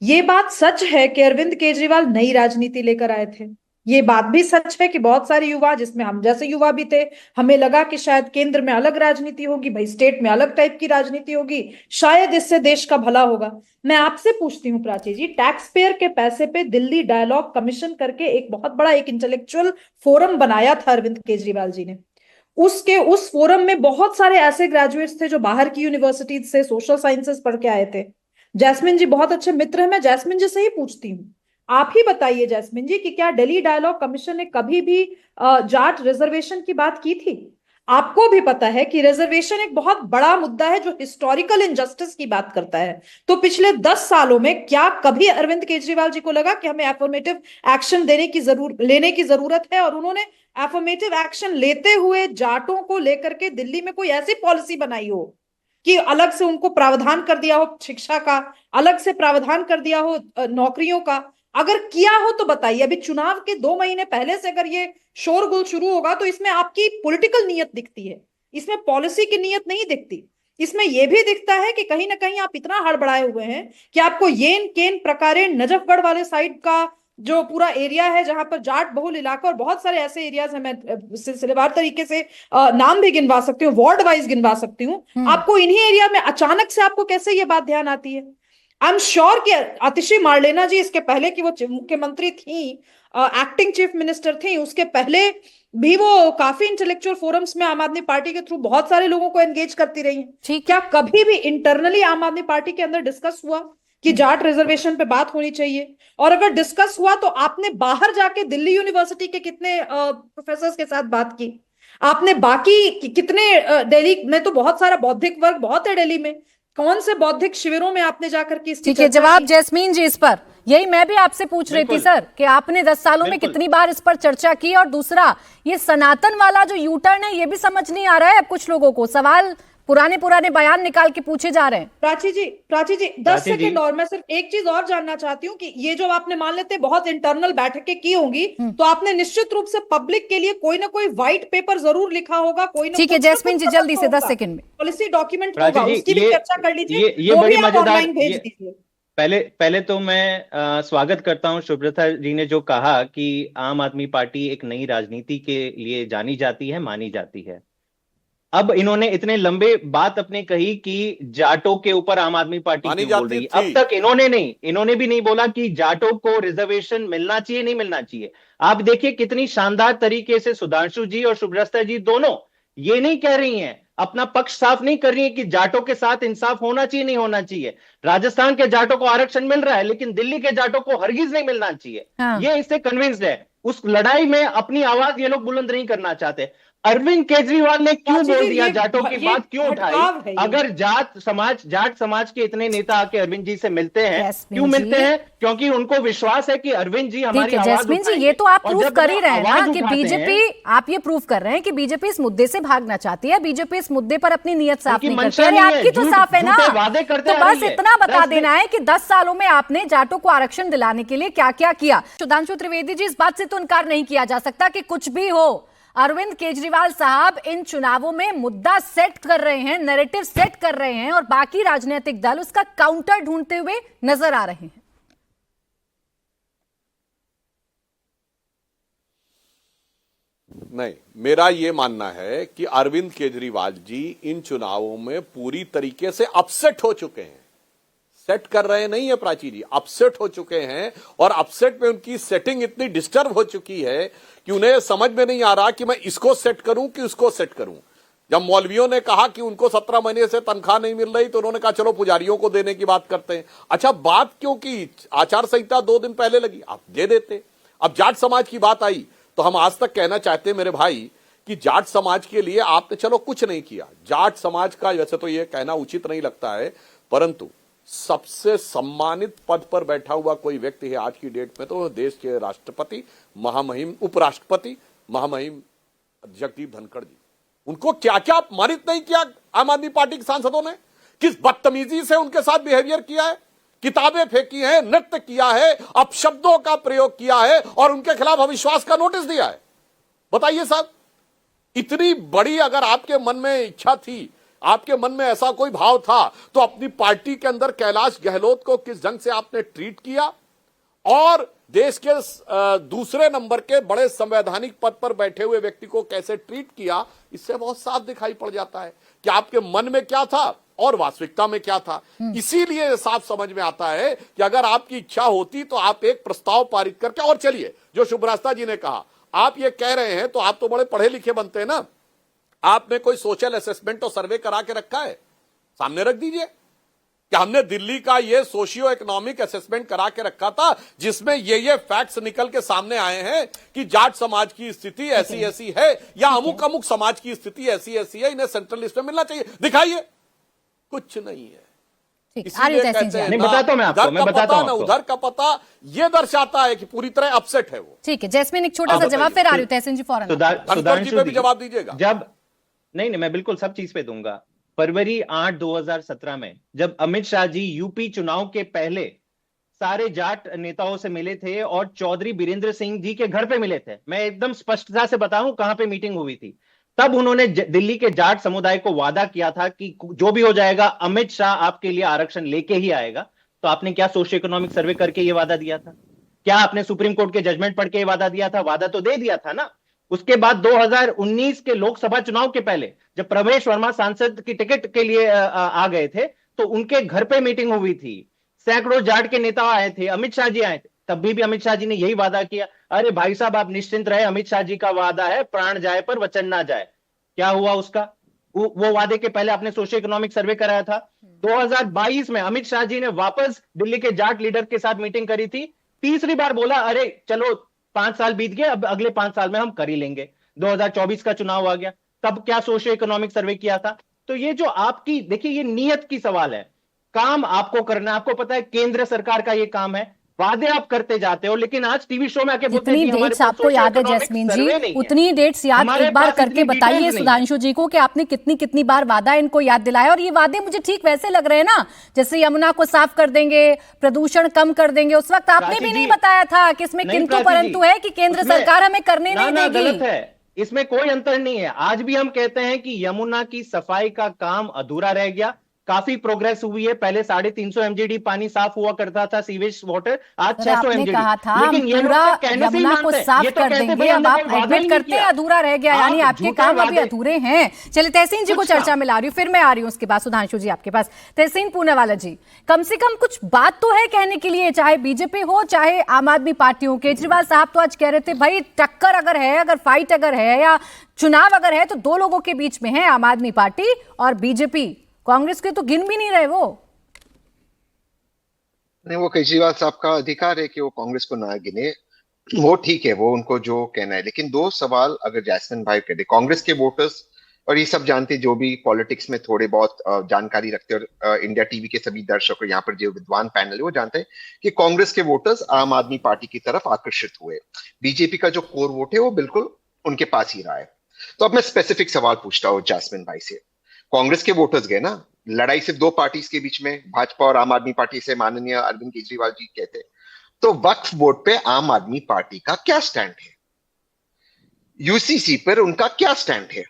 I: ये बात सच है कि अरविंद केजरीवाल नई राजनीति लेकर आए थे। ये बात भी सच है कि बहुत सारे युवा, जिसमें हम जैसे युवा भी थे, हमें लगा कि शायद केंद्र में अलग राजनीति होगी, भाई स्टेट में अलग टाइप की राजनीति होगी, शायद इससे देश का भला होगा। मैं आपसे पूछती हूँ प्राची जी, टैक्स पेयर के पैसे पे दिल्ली डायलॉग कमीशन करके एक बहुत बड़ा एक इंटेलेक्चुअल फोरम बनाया था अरविंद केजरीवाल जी ने। उस फोरम में बहुत सारे ऐसे ग्रेजुएट्स थे जो बाहर की यूनिवर्सिटीज से सोशल साइंसेस पढ़ के आए थे। जैस्मिन जी बहुत अच्छे मित्र हैं, मैं जैस्मिन जी से ही पूछती हूँ, आप ही बताइए जैस्मिन जी कि क्या दिल्ली डायलॉग कमीशन ने कभी भी जाट रिजर्वेशन की बात की थी? आपको भी पता है कि रिजर्वेशन एक बहुत बड़ा मुद्दा है जो हिस्टोरिकल इनजस्टिस की बात करता है। तो पिछले 10 सालों में क्या कभी अरविंद केजरीवाल जी को लगा कि हमें एफर्मेटिव एक्शन लेने की जरूरत है, और उन्होंने एफर्मेटिव एक्शन लेते हुए जाटों को लेकर के दिल्ली में कोई ऐसी पॉलिसी बनाई हो कि अलग से उनको प्रावधान कर दिया हो शिक्षा का, अलग से प्रावधान कर दिया हो नौकरियों का? अगर किया हो तो बताइए। अभी चुनाव के 2 महीने पहले से अगर ये शोरगुल शुरू होगा तो इसमें आपकी पॉलिटिकल नीयत दिखती है, इसमें पॉलिसी की नीयत नहीं दिखती। इसमें यह भी दिखता है कि कहीं ना कहीं आप इतना हड़बड़ाए हुए हैं कि आपको येन केन प्रकारे नजफगढ़ वाले साइड का जो पूरा एरिया है जहां पर जाट बहुल इलाका और बहुत सारे ऐसे एरियाज हैं, मैं सिलसिलेवार तरीके से नाम भी गिनवा सकती हूँ, वार्ड वाइज गिनवा सकती हूँ, आपको इन्हीं एरिया में अचानक से आपको कैसे ये बात ध्यान आती है? आई एम श्योर कि आतिशी मार्लेना जी इसके पहले कि वो मुख्यमंत्री थी, एक्टिंग चीफ मिनिस्टर थी, उसके पहले भी वो काफी इंटेलेक्चुअल फोरम्स में आम आदमी पार्टी के थ्रू बहुत सारे लोगों को एंगेज करती रही हैं। क्या कभी भी इंटरनली आम आदमी पार्टी के अंदर डिस्कस हुआ कि जाट रिजर्वेशन पे बात होनी चाहिए? और अगर डिस्कस हुआ तो आपने बाहर जाके दिल्ली यूनिवर्सिटी के कितने प्रोफेसर के साथ बात की? आपने बाकी कितने, दिल्ली में तो बहुत सारा बौद्धिक वर्ग बहुत है, दिल्ली में कौन से बौद्धिक शिविरों में आपने जाकर के इसकी
A: ठीक है, जवाब जैस्मीन जी इस पर, यही मैं भी आपसे पूछ रही थी सर कि आपने 10 सालों में कितनी बार इस पर चर्चा की? और दूसरा, ये सनातन वाला जो यूटर्न है ये भी समझ नहीं आ रहा है अब कुछ लोगों को, सवाल पुराने बयान निकाल के पूछे जा रहे हैं।
I: प्राची जी 10 सेकंड और मैं सिर्फ एक चीज और जानना चाहती हूँ कि ये जो आपने मान लेते बहुत इंटरनल बैठकें की होंगी तो आपने निश्चित रूप से पब्लिक के लिए कोई ना कोई व्हाइट पेपर जरूर लिखा होगा, कोई ना।
A: ठीक है जैस्मिन जी, जल्दी से 10 सेकंड में
I: पॉलिसी डॉक्यूमेंट होगा, उसकी भी चर्चा कर लीजिए,
F: ये बड़ी मजेदार
I: भेज दीजिए।
F: पहले तो मैं स्वागत करता हूं सुब्रता जी ने जो कहा कि आम आदमी पार्टी एक नई राजनीति के लिए जानी जाती है, मानी जाती है। अब इन्होंने इतने लंबे बात अपने कही कि जाटों के ऊपर आम आदमी पार्टी क्यों बोल रही है। अब तक इन्होंने भी नहीं बोला कि जाटों को रिजर्वेशन मिलना चाहिए नहीं मिलना चाहिए। आप देखिए कितनी शानदार तरीके से सुधांशु जी और सुब्रता जी दोनों ये नहीं कह रही हैं, अपना पक्ष साफ नहीं कर रही है कि जाटों के साथ इंसाफ होना चाहिए नहीं होना चाहिए। राजस्थान के जाटों को आरक्षण मिल रहा है लेकिन दिल्ली के जाटों को हरगिज नहीं मिलना चाहिए। ये इससे कन्विंस्ड है। उस लड़ाई में अपनी आवाज ये लोग बुलंद नहीं करना चाहते। अरविंद केजरीवाल ने क्यों बोल दिया, जाटों की बात क्यों उठाई? अगर जाट समाज के इतने नेता आके अरविंद जी से मिलते हैं, क्यों मिलते हैं? क्योंकि उनको विश्वास है कि अरविंद जी हमारी आवाज
A: जैस्मिन जी, ये तो आप प्रूफ कर ही रहे हैं ना कि बीजेपी, आप ये प्रूफ कर रहे हैं कि बीजेपी इस मुद्दे से भागना चाहती है, बीजेपी इस मुद्दे पर अपनी नियत साफ नहीं करती है। आपकी तो साफ है ना, तो बस इतना बता देना है कि 10 सालों में आपने जाटों को आरक्षण दिलाने के लिए क्या क्या किया। सुधांशु त्रिवेदी जी, इस बात से तो इनकार नहीं किया जा सकता कि कुछ भी हो, अरविंद केजरीवाल साहब इन चुनावों में मुद्दा सेट कर रहे हैं, नैरेटिव सेट कर रहे हैं और बाकी राजनीतिक दल उसका काउंटर ढूंढते हुए नजर आ रहे हैं।
H: नहीं, मेरा यह मानना है कि अरविंद केजरीवाल जी इन चुनावों में पूरी तरीके से अपसेट हो चुके हैं। सेट कर रहे नहीं है प्राची जी, अपसेट हो चुके हैं और अपसेट में उनकी सेटिंग इतनी डिस्टर्ब हो चुकी है कि उन्हें समझ में नहीं आ रहा कि मैं इसको सेट करूं कि उसको सेट करूं। जब मौलवियों ने कहा कि उनको 17 महीने से तनख्वाह नहीं मिल रही तो उन्होंने कहा चलो पुजारियों को देने की बात करते हैं। अच्छा, बात क्यों की? आचार संहिता 2 दिन पहले लगी, आप दे देते। अब जाट समाज की बात आई तो हम आज तक कहना चाहते हैं मेरे भाई कि जाट समाज के लिए आपने चलो कुछ नहीं किया। जाट समाज का वैसे तो यह कहना उचित नहीं लगता है, परंतु सबसे सम्मानित पद पर बैठा हुआ कोई व्यक्ति है आज की डेट में तो देश के राष्ट्रपति, महामहिम उपराष्ट्रपति, महामहिम जगदीप धनखड़ जी। उनको क्या क्या अपमानित नहीं किया आम आदमी पार्टी के सांसदों ने? किस बदतमीजी से उनके साथ बिहेवियर किया है, किताबें फेंकी हैं, नृत्य किया है, अपशब्दों का प्रयोग किया है और उनके खिलाफ अविश्वास का नोटिस दिया है। बताइए साहब, इतनी बड़ी अगर आपके मन में इच्छा थी, आपके मन में ऐसा कोई भाव था, तो अपनी पार्टी के अंदर कैलाश गहलोत को किस ढंग से आपने ट्रीट किया और देश के दूसरे नंबर के बड़े संवैधानिक पद पर बैठे हुए व्यक्ति को कैसे ट्रीट किया, इससे बहुत साफ दिखाई पड़ जाता है कि आपके मन में क्या था और वास्तविकता में क्या था। इसीलिए साफ समझ में आता है कि अगर आपकी इच्छा होती तो आप एक प्रस्ताव पारित करके, और चलिए जो शुभ्रास्ता जी ने कहा, आप ये कह रहे हैं तो आप तो बड़े पढ़े लिखे बनते हैं ना, आपने कोई सोशल असेसमेंट और सर्वे करा के रखा है, सामने रख दीजिए कि हमने दिल्ली का ये सोशियो इकोनॉमिक असेसमेंट करा के रखा था जिसमें ये फैक्ट्स निकल के सामने आए हैं कि जाट समाज की स्थिति ऐसी ऐसी है या अमुक अमुक समाज की स्थिति ऐसी ऐसी है, इन्हें सेंट्रल लिस्ट में मिलना चाहिए, दिखाइए। कुछ नहीं है। इसीलिए कहते हैं
F: नहीं, बताता हूं मैं आपको, मैं बताता हूं
H: ना उधर का पता, ये दर्शाता है कि पूरी तरह अपसेट है वो।
A: ठीक है, जैस्मिन एक छोटा सा जवाब, फिर आ रही हूं तहसीन जी फौरन।
H: सुधांशु जी पे भी जवाब दीजिएगा।
F: जब नहीं, मैं बिल्कुल सब चीज पे दूंगा। फरवरी 8 2017 में जब अमित शाह जी यूपी चुनाव के पहले सारे जाट नेताओं से मिले थे और चौधरी बीरेंद्र सिंह जी के घर पे मिले थे, मैं एकदम स्पष्टता से बताऊं कहां पे मीटिंग हुई थी, तब उन्होंने दिल्ली के जाट समुदाय को वादा किया था कि जो भी हो जाएगा अमित शाह आपके लिए आरक्षण लेके ही आएगा। तो आपने क्या सोशियो इकोनॉमिक सर्वे करके ये वादा दिया था? क्या आपने सुप्रीम कोर्ट के जजमेंट पढ़ के ये वादा दिया था? वादा तो दे दिया था ना। उसके बाद 2019 के लोकसभा चुनाव के पहले जब प्रवेश वर्मा सांसद की टिकट के लिए आ गए थे तो उनके घर पे मीटिंग हुई थी, सैकड़ों जाट के नेता आए थे, अमित शाह जी आए थे, तब भी अमित शाह जी ने यही वादा किया, अरे भाई साहब आप निश्चिंत रहे, अमित शाह जी का वादा है, प्राण जाए पर वचन ना जाए। क्या हुआ उसका? वो वादे के पहले आपने सोशियो इकोनॉमिक सर्वे कराया था। 2022 में अमित शाह जी ने वापस दिल्ली के जाट लीडर के साथ मीटिंग करी थी, तीसरी बार बोला अरे चलो 5 साल बीत गए, अब अगले 5 साल में हम कर ही लेंगे। 2024 का चुनाव आ गया, तब क्या सोशियो इकोनॉमिक सर्वे किया था? तो ये जो आपकी, देखिए ये नियत की सवाल है, काम आपको करना है। आपको पता है केंद्र सरकार का ये काम है, वादे आप करते जाते हो, लेकिन आज टीवी शो में आके बोलते हैं
A: जितनी
F: कि हमारे
A: डेट्स
F: पास
A: आपको
F: सोशियो
A: याद है
F: इकोनॉमिक
A: जैस्मीन
F: सर्वे
A: जी,
F: नहीं है।
A: उतनी डेट्स याद
F: हमारे
A: एक बार
F: पास
A: करके
F: इतनी
A: बताइए
F: डिटेल्स नहीं
A: सुधांशु जी को कि आपने कितनी कितनी बार वादा इनको याद दिलाया। और ये वादे मुझे ठीक वैसे लग रहे हैं ना, जैसे यमुना को साफ कर देंगे, प्रदूषण कम कर देंगे, उस वक्त आपने भी नहीं बताया था कि इसमें किंतु परंतु है कि केंद्र सरकार हमें करने नहीं देगी।
F: गलत है, इसमें कोई अंतर नहीं है। आज भी हम कहते हैं कि यमुना की सफाई का काम अधूरा रह गया, काफी प्रोग्रेस हुई है। पहले 350 MGD पानी साफ हुआ करता था, सीवेज वाटर, आज 600 MGD।
A: कहा था
F: लेकिन ये
A: पूरा
F: लोग कहने से ही
A: यमुना को
F: मानते हैं।
A: साफ
F: ये तो
A: कर
F: कहते
A: देंगे,
F: भाई
A: अब
F: हमने
A: आप
F: कोई वादा
A: एडमिट
F: ही नहीं
A: करते हैं
F: किया।
A: अधूरा रह गया, यानी
F: आप
A: आपके
F: झूठे
A: काम अभी
F: वादे-
A: अधूरे हैं। चलिए तहसीन जी को
F: कुछ ना।
A: चर्चा में ला रही हूँ, फिर मैं आ रही हूँ उसके बाद सुधांशु जी आपके पास। तहसीन पूनावाला जी, कम से कम कुछ बात तो है कहने के लिए, चाहे बीजेपी हो चाहे आम आदमी पार्टी हो। केजरीवाल साहब तो आज कह रहे थे भाई टक्कर अगर है, अगर फाइट अगर है या चुनाव अगर है तो 2 लोगों के बीच में है, आम आदमी पार्टी और बीजेपी। कांग्रेस के तो गिन भी नहीं रहे वो।
G: नहीं, वो केजरीवाल साहब का अधिकार है कि वो कांग्रेस को ना गिने, वो ठीक है, वो उनको जो कहना है। लेकिन 2 सवाल अगर जैस्मिन भाई कहते, कांग्रेस के वोटर्स और ये सब जानते, जो भी पॉलिटिक्स में थोड़े बहुत जानकारी रखते और इंडिया टीवी के सभी दर्शक और यहाँ पर जो विद्वान पैनल है वो जानते हैं कि कांग्रेस के वोटर्स आम आदमी पार्टी की तरफ आकर्षित हुए। बीजेपी का जो कोर वोट है वो बिल्कुल उनके पास ही रहा है। तो अब मैं स्पेसिफिक सवाल पूछता हूँ जैस्मिन भाई से। कांग्रेस के वोटर्स गए ना, लड़ाई सिर्फ 2 पार्टीज के बीच में, भाजपा और आम आदमी पार्टी से माननीय अरविंद केजरीवाल जी कहते। तो वक्फ बोर्ड पे आम आदमी पार्टी का क्या स्टैंड है? यूसीसी पर उनका क्या स्टैंड है?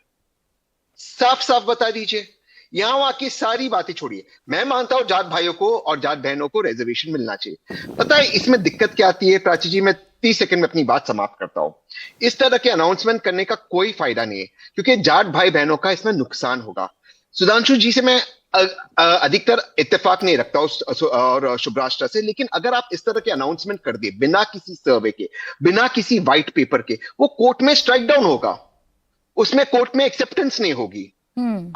G: साफ साफ बता दीजिए। यहां वहां की सारी बातें छोड़िए। मैं मानता हूं जाट भाइयों को और जाट बहनों को रिजर्वेशन मिलना चाहिए। पता है इसमें दिक्कत क्या आती है प्राची जी? मैं 30 सेकंड में अपनी बात समाप्त करता हूं। इस तरह के अनाउंसमेंट करने का कोई फायदा नहीं है, क्योंकि जाट भाई बहनों का इसमें नुकसान होगा। सुधांशु जी से मैं अधिकतर इत्तेफाक नहीं रखता और शुभ्राष्ट्र से, लेकिन अगर आप इस तरह के अनाउंसमेंट कर दिए बिना किसी सर्वे के, बिना किसी व्हाइट पेपर के, वो कोर्ट में स्ट्राइक डाउन होगा, उसमें कोर्ट में एक्सेप्टेंस नहीं होगी।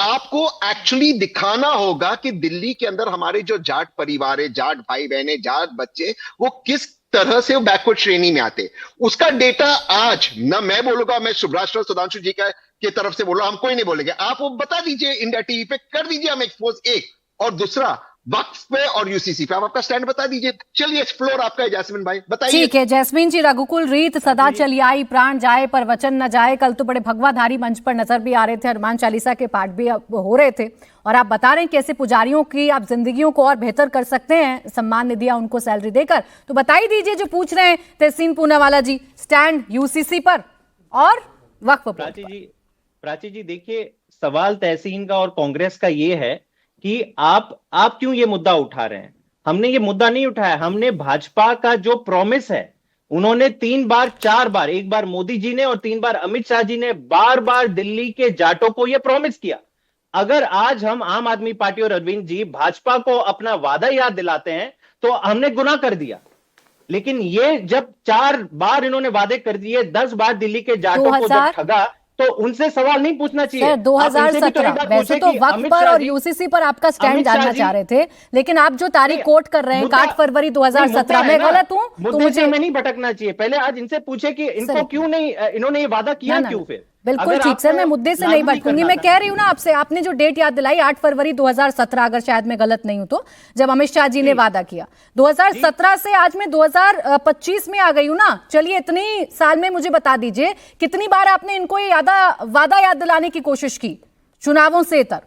G: आपको एक्चुअली दिखाना होगा कि दिल्ली के अंदर हमारे जो जाट परिवार है, जाट भाई बहने, जाट बच्चे, वो किस तरह से बैकवर्ड श्रेणी में आते। उसका डेटा आज ना मैं बोलूंगा, मैं शुभ्राष्ट्र सुधांशु जी की तरफ से बोला, हम कोई नहीं बोलेंगे, आप वो बता दीजिए, इंडिया टीवी पे कर दीजिए हम एक्सपोज। एक और दूसरा, वक्फ पे और यूसीसी पे आप आपका स्टैंड बता दीजिए। चलिए फ्लोर आपका है जैस्मिन भाई, बताइए।
A: ठीक है जैस्मिन जी, रघुकुल रीत सदा चली आई, प्राण जाए पर वचन न जाए। कल तो बड़े भगवाधारी मंच पर नजर भी आ रहे थे, हनुमान चालीसा के पाठ भी हो रहे थे, और आप बता रहे हैं कैसे पुजारियों की आप जिंदगियों को और बेहतर कर सकते हैं सम्मान निधियां उनको सैलरी देकर। तो बताई दीजिए जो पूछ रहे हैं तहसीन पूनावाला जी, स्टैंड यूसीसी पर और वक्फ बोर्ड
F: प्राची जी देखिए, सवाल तहसीन का और कांग्रेस का ये है कि आप क्यों ये मुद्दा उठा रहे हैं। हमने ये मुद्दा नहीं उठाया, हमने भाजपा का जो प्रॉमिस है, उन्होंने 3 बार 4 बार, एक बार मोदी जी ने और 3 बार अमित शाह जी ने बार बार दिल्ली के जाटों को यह प्रॉमिस किया। अगर आज हम आम आदमी पार्टी और अरविंद जी भाजपा को अपना वादा याद दिलाते हैं तो हमने गुनाह कर दिया। लेकिन ये जब 4 बार इन्होंने वादे कर दिए, 10 बार दिल्ली के जाटों को जब ठगा, तो उनसे सवाल नहीं पूछना चाहिए।
A: सर 2017 वैसे तो वक्फ पर और यूसीसी पर आपका स्टैंड जानना चाह रहे थे, लेकिन आप जो तारीख कोट कर रहे हैं 8 फरवरी 2017 में, गलत हूं तो मुझे
F: हमें नहीं भटकना चाहिए। पहले आज इनसे पूछे कि इनको क्यों नहीं, इन्होंने ये वादा किया क्यों फिर।
A: बिल्कुल ठीक सर, मैं मुद्दे से नहीं भटकूंगी। मैं कह रही हूं ना आपसे, आपने जो डेट याद दिलाई 8 फरवरी 2017, अगर शायद मैं गलत नहीं हूं तो, जब अमित शाह जी ने वादा किया। 2017 से आज मैं 2025 में आ गई हूं ना। चलिए इतनी साल में मुझे बता दीजिए कितनी बार आपने इनको ये वादा याद दिलाने की कोशिश की चुनावों से इतर।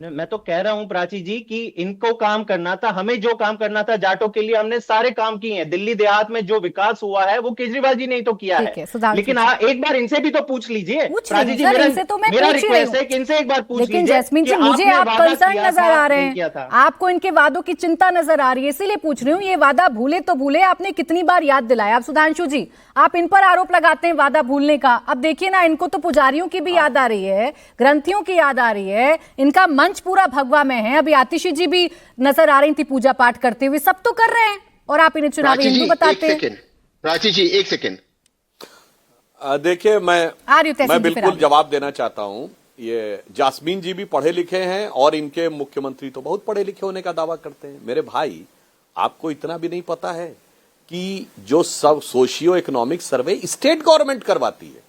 F: मैं तो कह रहा हूं प्राची जी कि इनको काम करना था, हमें जो काम करना था जाटों के लिए हमने सारे काम किए हैं। दिल्ली देहात में जो विकास हुआ है वो केजरीवाल जी ने ही तो किया है। लेकिन एक बार इनसे भी तो पूछ लीजिए प्राची जी। मेरा रिक्वेस्ट है कि इनसे एक बार पूछ लीजिए।
A: लेकिन जैस्मिन जी मुझे आप कंसर्न नजर आ रहे हैं, आपको इनके वादों की चिंता नजर आ रही है, इसीलिए पूछ रही हूँ। ये वादा भूले तो भूले, आपने कितनी बार याद दिलाया। अब सुधांशु जी आप इन पर आरोप लगाते हैं वादा भूलने का। अब देखिए ना, इनको तो पुजारियों की भी याद आ रही है, ग्रंथियों की याद आ रही है, इनका मंच पूरा भगवा में है। अभी आतिशी जी भी नजर आ रही थी पूजा पाठ करते हुए, सब तो कर रहे हैं और आप इन्हें चुनावी हिंदू बताते हैं।
G: प्राची जी एक सेकेंड
H: देखिए, मैं बिल्कुल जवाब देना चाहता हूं। ये जास्मीन जी भी पढ़े लिखे हैं और इनके मुख्यमंत्री तो बहुत पढ़े लिखे होने का दावा करते हैं। मेरे भाई, आपको इतना भी नहीं पता है कि जो सब socio economic survey state government करवाती है।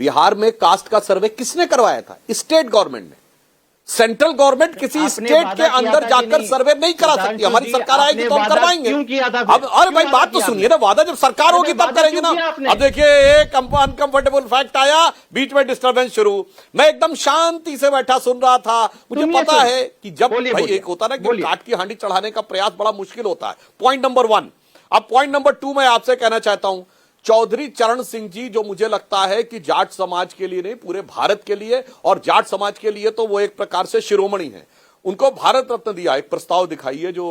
H: बिहार में कास्ट का सर्वे किसने करवाया था? स्टेट गवर्नमेंट ने। सेंट्रल गवर्नमेंट किसी स्टेट के अंदर जाकर सर्वे नहीं करा सकती। हमारी सरकार आएगी तो हम करवाएंगे। अब अरे भाई बात तो सुनिए ना, वादा जब सरकार होगी तब करेंगे ना। अब देखिए, एक अनकंफर्टेबल फैक्ट आया, बीच में डिस्टर्बेंस शुरू। मैं एकदम शांति से बैठा सुन रहा था। मुझे पता है कि जब भाई एक होता ना कि काट की हांडी चढ़ाने का प्रयास बड़ा मुश्किल होता है। Point number 1। अब पॉइंट नंबर 2 मैं आपसे कहना चाहता हूं, चौधरी चरण सिंह जी, जो मुझे लगता है कि जाट समाज के लिए नहीं पूरे भारत के लिए और जाट समाज के लिए तो वो एक प्रकार से शिरोमणि हैं, उनको भारत रत्न दिया। एक प्रस्ताव दिखाइए जो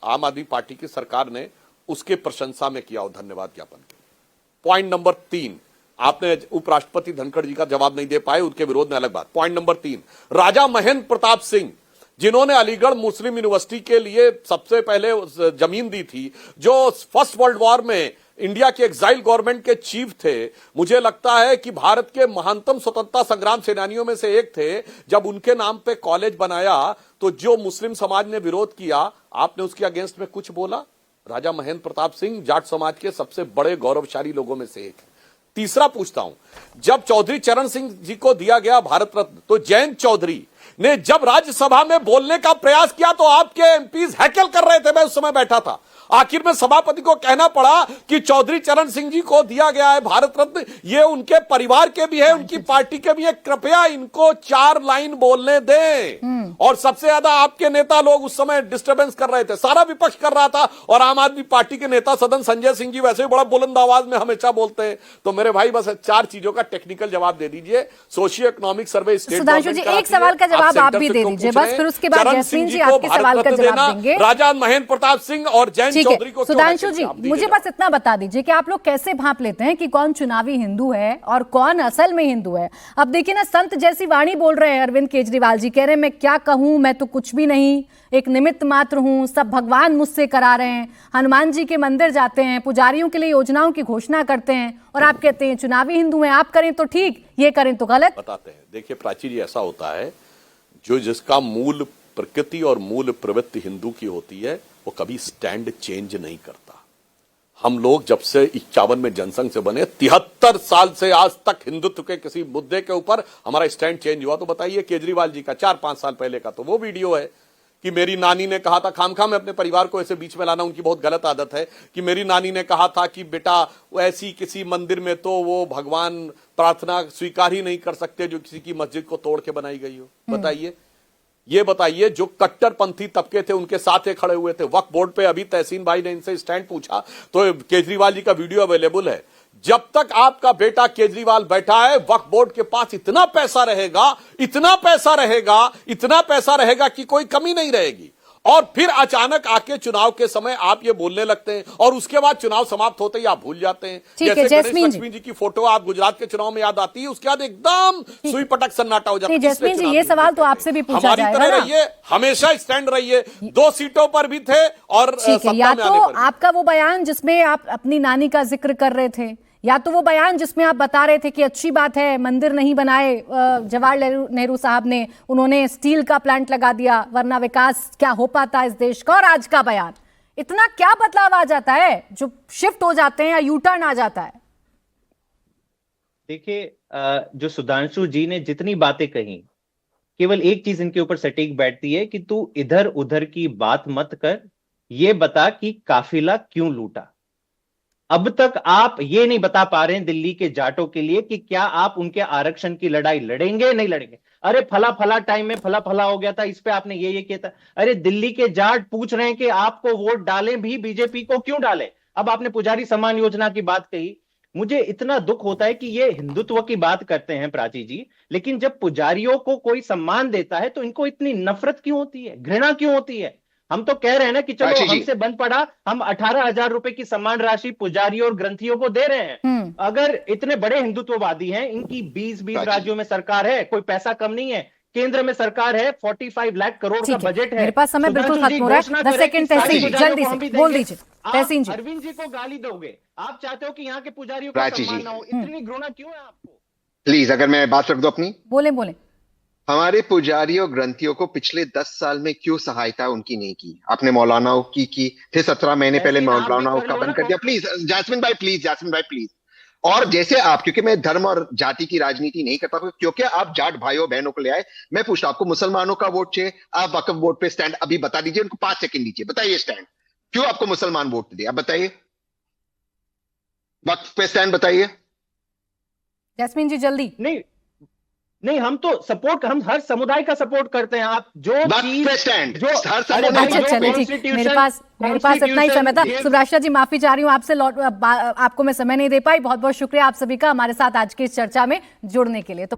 H: आम आदमी पार्टी की सरकार ने उसके प्रशंसा में किया हो धन्यवाद ज्ञापन के। पॉइंट नंबर 3, आपने उपराष्ट्रपति धनखड़ जी का जवाब नहीं दे पाए, उनके विरोध में अलग बात। पॉइंट नंबर 3, राजा महेंद्र प्रताप सिंह, जिन्होंने अलीगढ़ मुस्लिम यूनिवर्सिटी के लिए सबसे पहले जमीन दी थी, जो फर्स्ट वर्ल्ड वॉर में इंडिया के एक्साइल गवर्नमेंट के चीफ थे। मुझे लगता है कि भारत के महानतम स्वतंत्रता संग्राम सेनानियों में से एक थे। जब उनके नाम पे कॉलेज बनाया तो जो मुस्लिम समाज ने विरोध किया, आपने उसके अगेंस्ट में कुछ बोला? राजा महेंद्र प्रताप सिंह जाट समाज के सबसे बड़े गौरवशाली लोगों में से एक। तीसरा पूछता हूं, जब चौधरी चरण सिंह जी को दिया गया भारत रत्न, तो जयंत चौधरी ने जब राज्यसभा में बोलने का प्रयास किया तो आपके एमपीज हैकल कर रहे थे। मैं उस समय बैठा था। आखिर में सभापति को कहना पड़ा कि चौधरी चरण सिंह जी को दिया गया है भारत रत्न, ये उनके परिवार के भी है, उनकी पार्टी के भी है, कृपया इनको 4 लाइन बोलने दें। और सबसे ज्यादा आपके नेता लोग उस समय डिस्टर्बेंस कर रहे थे, सारा विपक्ष कर रहा था, और आम आदमी पार्टी के नेता सदन संजय सिंह जी वैसे भी बड़ा बुलंद आवाज में हमेशा बोलते हैं। तो मेरे भाई बस 4 चीजों का टेक्निकल जवाब दे दीजिए। Socio economic survey state
A: Sudhanshu ji एक सवाल का जवाब आप भी दे दीजिए बस, फिर उसके बाद जैस्मीन जी आपके सवाल का जवाब देंगे।
H: राजा महेंद्र प्रताप सिंह और जयंत चौधरी को
A: सुधांशु जी मुझे बस इतना बता दीजिए कि आप लोग कैसे भांप लेते हैं कि कौन चुनावी हिंदू है और कौन असल में हिंदू है। अब देखिए ना, संत जैसी वाणी बोल रहे हैं अरविंद केजरीवाल जी, कह रहे हैं मैं क्या कहूं, मैं तो कुछ भी नहीं, एक निमित्त मात्र हूं, सब भगवान मुझसे करा रहे हैं। हनुमान जी के मंदिर जाते हैं, पुजारियों के लिए योजनाओं की घोषणा करते हैं, और आप कहते हैं चुनावी हिंदू हैं। आप करें तो ठीक, ये करें तो गलत।
H: बताते हैं। देखिए प्राची जी, ऐसा होता है जो जिसका मूल प्रकृति और मूल प्रवृत्ति हिंदू की होती है, वो कभी स्टैंड चेंज नहीं करता। हम लोग जब से 51 में जनसंघ से बने, 73 साल से आज तक हिंदुत्व के किसी मुद्दे के ऊपर हमारा स्टैंड चेंज हुआ? तो बताइए, केजरीवाल जी का 4-5 साल पहले का तो वो वीडियो है कि मेरी नानी ने कहा था, खामखा में अपने परिवार को ऐसे बीच में लाना उनकी बहुत गलत आदत है, कि मेरी नानी ने कहा था कि बेटा ऐसी किसी मंदिर में तो वो भगवान प्रार्थना स्वीकार ही नहीं कर सकते जो किसी की मस्जिद को तोड़ के बनाई गई हो। बताइए, ये बताइए, जो कट्टरपंथी तबके थे उनके साथ ही खड़े हुए थे। वक्फ बोर्ड पे अभी तहसीन भाई ने इनसे स्टैंड पूछा तो केजरीवाल जी का वीडियो अवेलेबल है। जब तक आपका बेटा केजरीवाल बैठा है, वक्फ बोर्ड के पास इतना पैसा रहेगा, इतना पैसा रहेगा, इतना पैसा रहेगा कि कोई कमी नहीं रहेगी। और फिर अचानक आके चुनाव के समय आप ये बोलने लगते हैं और उसके बाद चुनाव समाप्त होते ही आप भूल जाते हैं। जैसे गणेश लक्ष्मी जी की फोटो आप गुजरात के चुनाव में याद आती है, उसके बाद एकदम सुई पटक सन्नाटा हो जाता है।
A: जैस्मीन जी, ये सवाल तो आपसे भी पूछा
H: हमारी
A: जाएगा
H: तरह
A: ना?
H: रहिए, हमेशा स्टैंड रहिए। 2 सीटों पर भी थे और
A: ठीक है, या तो आपका वो बयान जिसमें आप अपनी नानी का जिक्र कर रहे थे, या तो वो बयान जिसमें आप बता रहे थे कि अच्छी बात है मंदिर नहीं बनाए जवाहरलाल नेहरू साहब ने, उन्होंने स्टील का प्लांट लगा दिया, वरना विकास क्या हो पाता इस देश का, और आज का बयान, इतना क्या बदलाव आ जाता है जो शिफ्ट हो जाते हैं या यू टर्न आ जाता है?
F: देखिए, जो सुधांशु जी ने जितनी बातें कही, केवल एक चीज इनके ऊपर सटीक बैठती है कि तू इधर उधर की बात मत कर, ये बता कि काफिला क्यों लूटा। अब तक आप ये नहीं बता पा रहे हैं दिल्ली के जाटों के लिए कि क्या आप उनके आरक्षण की लड़ाई लड़ेंगे, नहीं लड़ेंगे। अरे फला टाइम में फला हो गया था, इस पे आपने ये किया था। अरे दिल्ली के जाट पूछ रहे हैं कि आपको वोट डालें भी बीजेपी को क्यों डालें। अब आपने पुजारी सम्मान योजना की बात कही, मुझे इतना दुख होता है कि ये हिंदुत्व की बात करते हैं प्राची जी, लेकिन जब पुजारियों को कोई सम्मान देता है तो इनको इतनी नफरत क्यों होती है, घृणा क्यों होती है। हम तो कह रहे हैं ना कि चलो हमसे बन पड़ा, हम 18,000 रुपए की सम्मान राशि पुजारियों और ग्रंथियों को दे रहे हैं। अगर इतने बड़े हिंदुत्ववादी हैं, इनकी 20 राज्यों में सरकार है, कोई पैसा कम नहीं है, केंद्र में सरकार है, 45 लाख करोड़ का बजट है।
A: मेरे पास समय बिल्कुल खत्म हो रहा है, 10 सेकंड तहसीन जल्दी से बोल दीजिए। तहसीन जी,
F: अरविंद जी को गाली दोगे, आप चाहते हो कि यहाँ के पुजारियों को सम्मान ना हो, इतनी घृणा क्यों है आपको?
G: प्लीज, अगर मैं बात रख दूं अपनी,
A: बोले।
G: हमारे पुजारियों ग्रंथियों को पिछले 10 साल में क्यों सहायता उनकी नहीं की? आपने मौलानाओं की, फिर 17 महीने पहले मौलानाओं का बंद कर दिया। प्लीज जैस्मिन भाई प्लीज। और जैसे आप, क्योंकि मैं धर्म और जाति की राजनीति नहीं करता, क्योंकि आप जाट भाइयों बहनों को ले आए, मैं पूछता आपको मुसलमानों का वोट चाहिए, आप वक्फ बोर्ड पे स्टैंड अभी बता दीजिए, उनको 5 सेकंड दीजिए, बताइए स्टैंड क्यों आपको मुसलमान वोट दे, आप बताइए, वक्फ पे स्टैंड बताइए।
A: जैस्मीन जी जल्दी।
F: नहीं, हम तो सपोर्ट, हम हर समुदाय का सपोर्ट करते हैं। आप जो चीज जो हर समुदाय,
A: अच्छा चलिए ठीक, मेरे पास इतना ही समय था। सुभाषा जी माफी चाह रही हूँ आपसे, आपको मैं समय नहीं दे पाई। बहुत बहुत शुक्रिया आप सभी का हमारे साथ आज की इस चर्चा में जुड़ने के लिए। तो